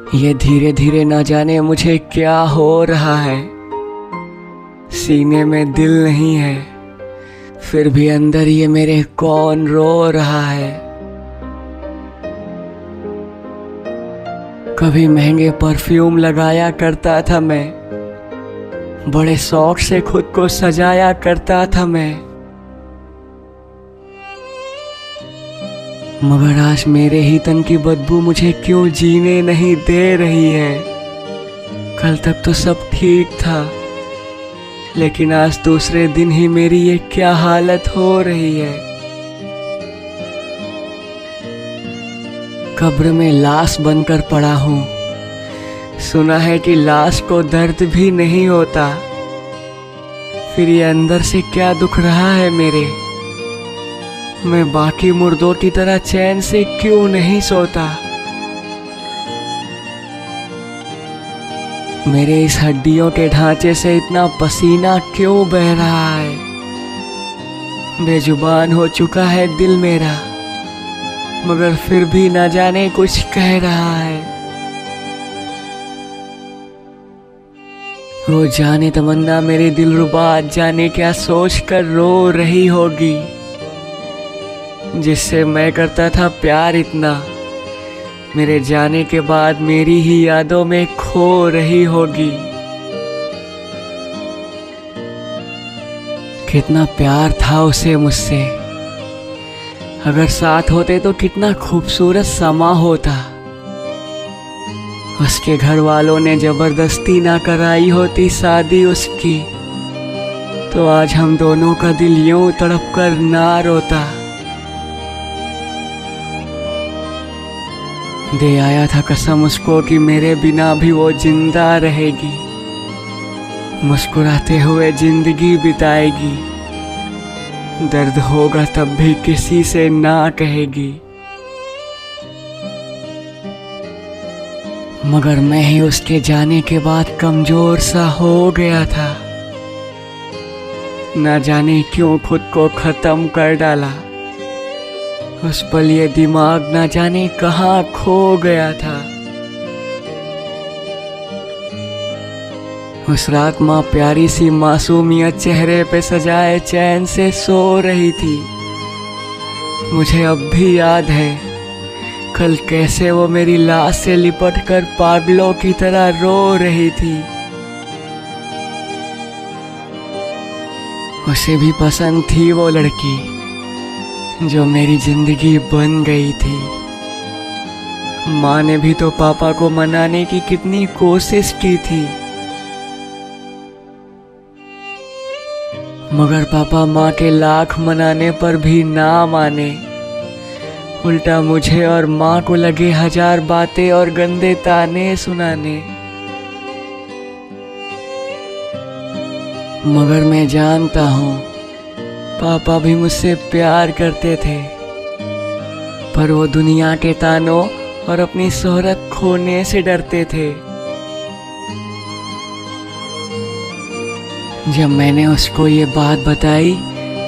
ये धीरे धीरे ना जाने मुझे क्या हो रहा है। सीने में दिल नहीं है, फिर भी अंदर ये मेरे कौन रो रहा है। कभी महंगे परफ्यूम लगाया करता था मैं, बड़े शौक से खुद को सजाया करता था मैं, मगर आज मेरे ही तन की बदबू मुझे क्यों जीने नहीं दे रही है। कल तक तो सब ठीक था, लेकिन आज दूसरे दिन ही मेरी ये क्या हालत हो रही है। कब्र में लाश बनकर पड़ा हूँ। सुना है कि लाश को दर्द भी नहीं होता। फिर ये अंदर से क्या दुख रहा है मेरे। मैं बाकी मुर्दों की तरह चैन से क्यों नहीं सोता। मेरे इस हड्डियों के ढांचे से इतना पसीना क्यों बह रहा है। बेजुबान हो चुका है दिल मेरा, मगर फिर भी न जाने कुछ कह रहा है। वो जाने तमन्ना मेरी दिलरुबा जाने क्या सोच कर रो रही होगी, जिससे मैं करता था प्यार इतना, मेरे जाने के बाद मेरी ही यादों में खो रही होगी। कितना प्यार था उसे मुझसे, अगर साथ होते तो कितना खूबसूरत समा होता। उसके घर वालों ने जबरदस्ती ना कराई होती शादी उसकी, तो आज हम दोनों का दिल यूं तड़प कर ना रोता। दे आया था कसम उसको कि मेरे बिना भी वो जिंदा रहेगी, मुस्कुराते हुए जिंदगी बिताएगी, दर्द होगा तब भी किसी से ना कहेगी। मगर मैं ही उसके जाने के बाद कमजोर सा हो गया था। ना जाने क्यों खुद को खत्म कर डाला। उस पल ये दिमाग ना जाने कहाँ खो गया था। उस रात माँ प्यारी सी मासूमियत चेहरे पे सजाए चैन से सो रही थी। मुझे अब भी याद है कल कैसे वो मेरी लाश से लिपट कर पागलों की तरह रो रही थी। उसे भी पसंद थी वो लड़की जो मेरी जिंदगी बन गई थी। माँ ने भी तो पापा को मनाने की कितनी कोशिश की थी, मगर पापा माँ के लाख मनाने पर भी ना माने। उल्टा मुझे और माँ को लगे हजार बातें और गंदे ताने सुनाने। मगर मैं जानता हूँ पापा भी मुझसे प्यार करते थे, पर वो दुनिया के तानों और अपनी शोहरत खोने से डरते थे। जब मैंने उसको ये बात बताई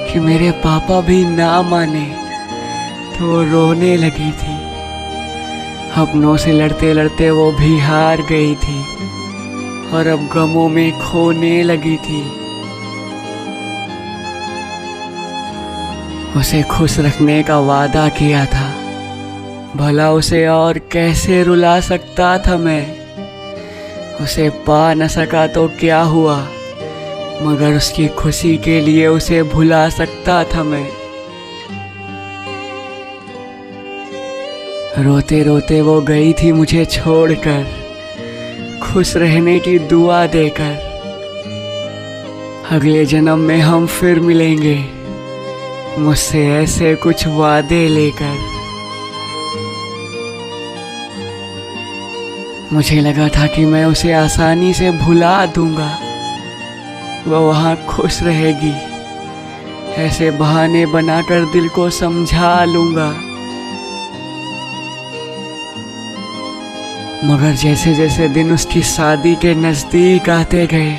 कि मेरे पापा भी ना माने, तो वो रोने लगी थी। अपनों से लड़ते लड़ते वो भी हार गई थी और अब गमों में खोने लगी थी। उसे खुश रखने का वादा किया था, भला उसे और कैसे रुला सकता था मैं। उसे पा न सका तो क्या हुआ, मगर उसकी खुशी के लिए उसे भुला सकता था मैं। रोते रोते वो गई थी मुझे छोड़कर, खुश रहने की दुआ देकर। अगले जन्म में हम फिर मिलेंगे, मुझसे ऐसे कुछ वादे लेकर। मुझे लगा था कि मैं उसे आसानी से भुला दूंगा, वो वहाँ खुश रहेगी, ऐसे बहाने बनाकर दिल को समझा लूंगा। मगर जैसे जैसे दिन उसकी शादी के नजदीक आते गए,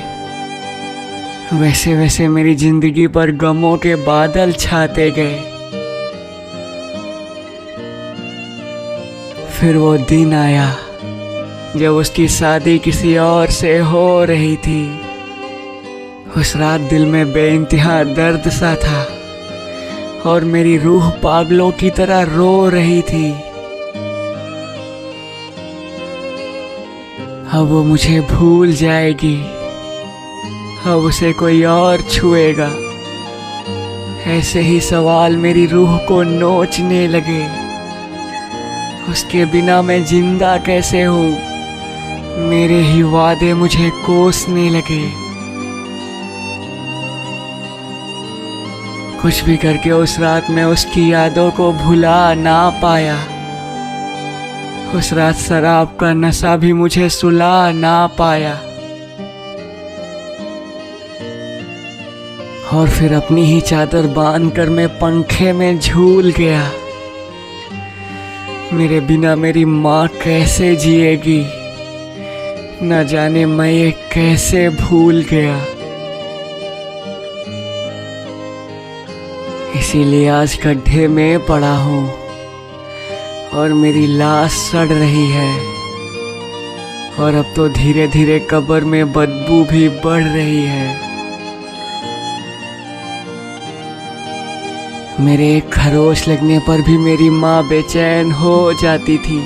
वैसे वैसे मेरी जिंदगी पर गमों के बादल छाते गए। फिर वो दिन आया जब उसकी शादी किसी और से हो रही थी। उस रात दिल में बेइंतहा दर्द सा था और मेरी रूह पागलों की तरह रो रही थी। अब वो मुझे भूल जाएगी, अब उसे कोई और छुएगा। ऐसे ही सवाल मेरी रूह को नोचने लगे। उसके बिना मैं जिंदा कैसे हूँ? मेरे ही वादे मुझे कोसने लगे। कुछ भी करके उस रात में उसकी यादों को भुला ना पाया। उस रात शराब का नशा भी मुझे सुला ना पाया। और फिर अपनी ही चादर बांधकर मैं पंखे में झूल गया। मेरे बिना मेरी माँ कैसे जिएगी, न जाने मैं ये कैसे भूल गया। इसीलिए आज गड्ढे में पड़ा हूँ और मेरी लाश सड़ रही है। और अब तो धीरे धीरे कब्र में बदबू भी बढ़ रही है। मेरे एक खरोच लगने पर भी मेरी माँ बेचैन हो जाती थी।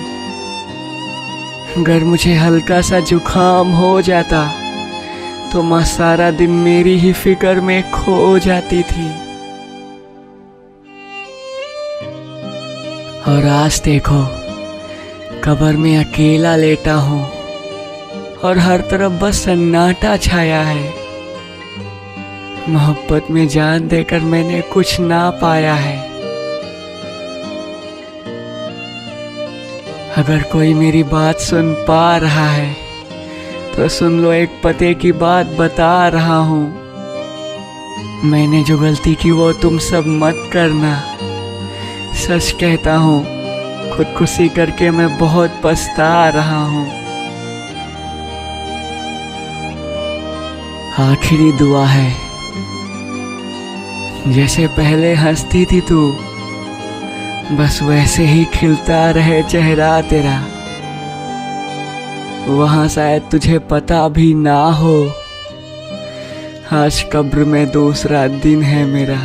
अगर मुझे हल्का सा जुकाम हो जाता तो माँ सारा दिन मेरी ही फिक्र में खो जाती थी। और आज देखो, कब्र में अकेला लेटा हूँ और हर तरफ बस सन्नाटा छाया है। मोहब्बत में जान देकर मैंने कुछ ना पाया है। अगर कोई मेरी बात सुन पा रहा है तो सुन लो, एक पते की बात बता रहा हूँ। मैंने जो गलती की वो तुम सब मत करना। सच कहता हूँ, खुदकुशी करके मैं बहुत पछता रहा हूँ। आखिरी दुआ है, जैसे पहले हंसती थी तू, बस वैसे ही खिलता रहे चेहरा तेरा। वहाँ शायद तुझे पता भी ना हो, आज कब्र में दूसरा दिन है मेरा।